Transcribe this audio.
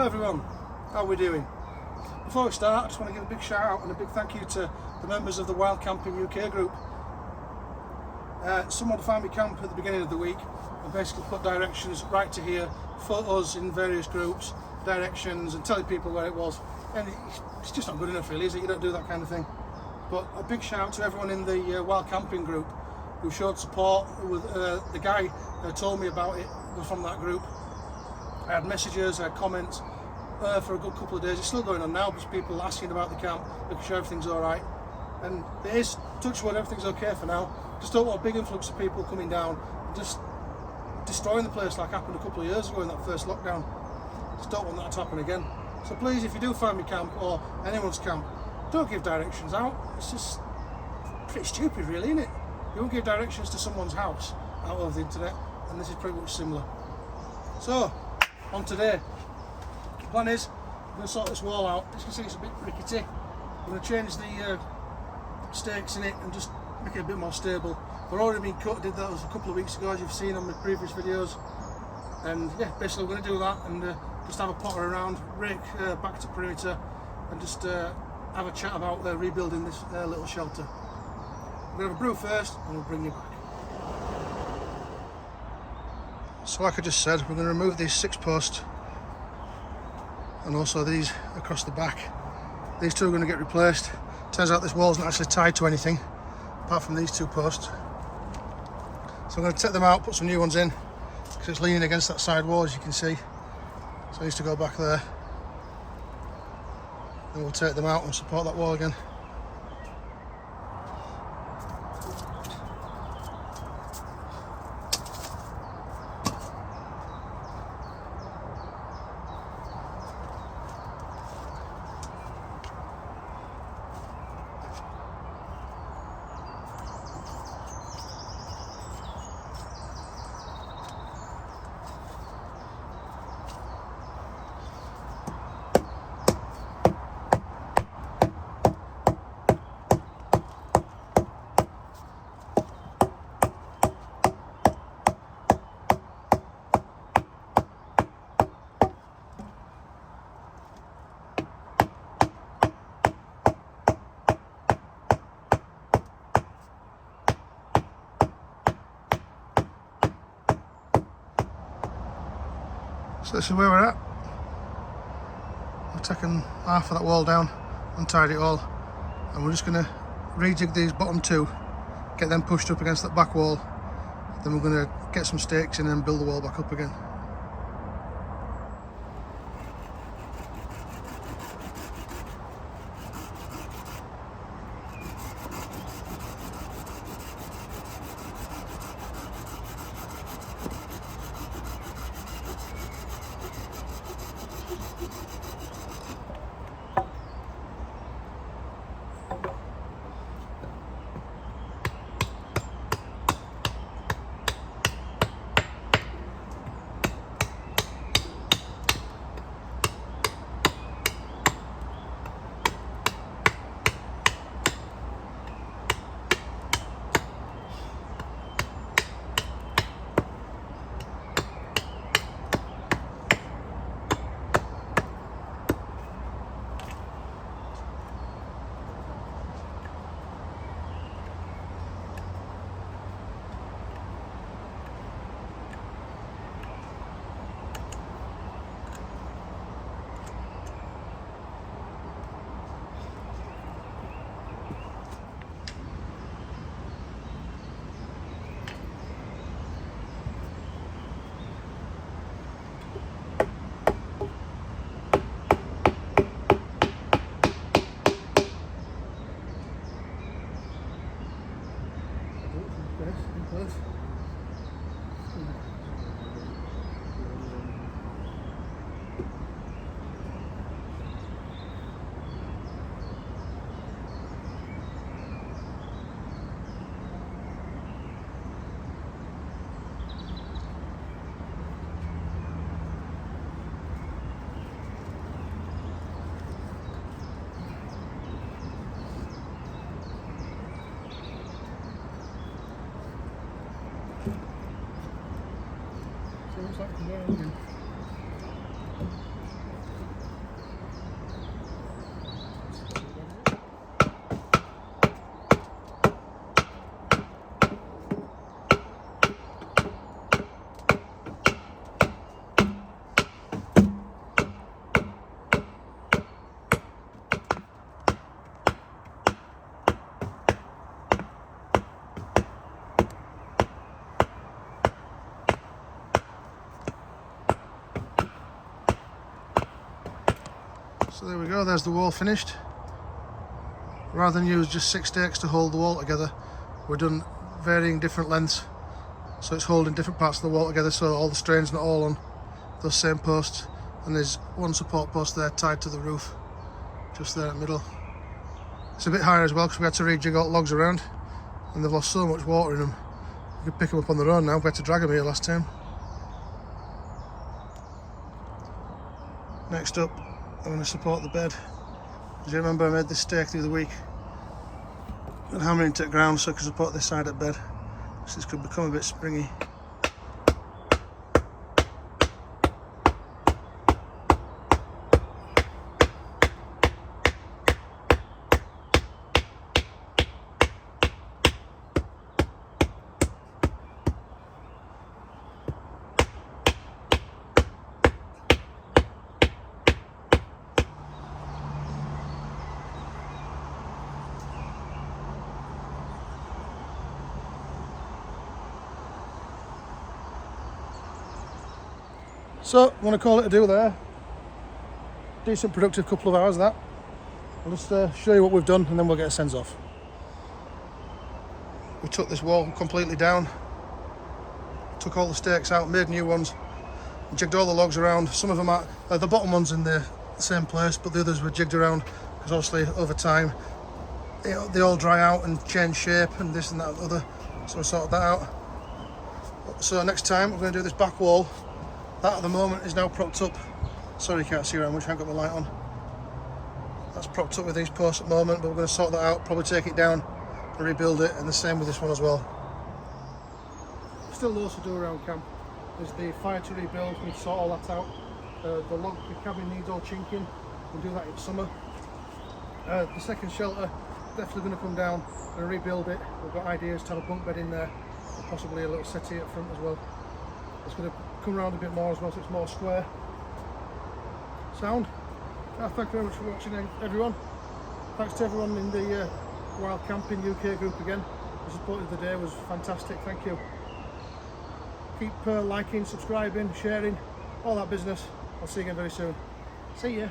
Hello everyone, how are we doing? Before we start, I just want to give a big shout out and a big thank you to the members of the Wild Camping UK group. Someone found me camp at the beginning of the week and basically put directions right to here, photos in various groups, directions and telling people where it was. And it's just not good enough really, is it? You don't do that kind of thing. But a big shout out to everyone in the Wild Camping group who showed support. The guy told me about it was from that group. I had messages, I had comments for a good couple of days. It's still going on now, because people asking about the camp, making sure everything's alright. And it is, touch wood, everything's okay for now. Just don't want a big influx of people coming down and just destroying the place like happened a couple of years ago in that first lockdown. Just don't want that to happen again. So please, if you do find me camp or anyone's camp, don't give directions out. It's just pretty stupid really, isn't it? You won't give directions to someone's house out over the internet, and this is pretty much similar. So, on today, the plan is I'm going to sort this wall out. As you can see, it's a bit rickety. I'm going to change the stakes in it and just make it a bit more stable. They're already been cut, did that a couple of weeks ago, as you've seen on my previous videos. And yeah, basically we're going to do that and just have a potter around, rake back to perimeter, and just have a chat about rebuilding this little shelter. We're going to have a brew first and we'll bring you back. So like I just said, we're going to remove these 6 posts and also these across the back. These 2 are going to get replaced. Turns out this wall's not actually tied to anything apart from these 2 posts. So I'm going to take them out, put some new ones in, because it's leaning against that side wall, as you can see. So I used to go back there. Then we'll take them out and support that wall again. So this is where we're at. I've taken half of that wall down, untied it all, and we're just going to rejig these bottom 2, get them pushed up against that back wall. Then we're going to get some stakes in and build the wall back up again. So looks like it's going again. So there we go, there's the wall finished. Rather than use just 6 stakes to hold the wall together, we've done varying different lengths, so it's holding different parts of the wall together, so all the strain's not all on those same posts. And there's one support post there tied to the roof, just there in the middle. It's a bit higher as well because we had to rejig all the logs around, and they've lost so much water in them. You can pick them up on their own now. We had to drag them here last time. Next up, I'm going to support the bed. As you remember, I made this stake the other week and hammering into the ground so I could support this side of the bed. So this could become a bit springy. So, I'm going to call it a do there. Decent productive couple of hours that. I'll just show you what we've done and then we'll get a sends off. We took this wall completely down, took all the stakes out, made new ones, jigged all the logs around. Some of them are, the bottom ones in the same place, but the others were jigged around because obviously over time they all dry out and change shape and this and that and the other. So we sorted that out. So next time we're going to do this back wall. That at the moment is now propped up. Sorry you can't see around much, I haven't got my light on. That's propped up with these posts at the moment, but we're going to sort that out, probably take it down and rebuild it, and the same with this one as well. Still loads to do around camp. There's the fire to rebuild, we need to sort all that out. The cabin needs all chinking, we'll do that in summer. The second shelter, definitely going to come down and rebuild it. We've got ideas to have a bunk bed in there, and possibly a little settee at front as well. It's going to come around a bit more as well, so it's more square. Sound? Thank you very much for watching, everyone. Thanks to everyone in the Wild Camping UK group again. The support of the day was fantastic, thank you. Keep liking, subscribing, sharing, all that business. I'll see you again very soon. See ya.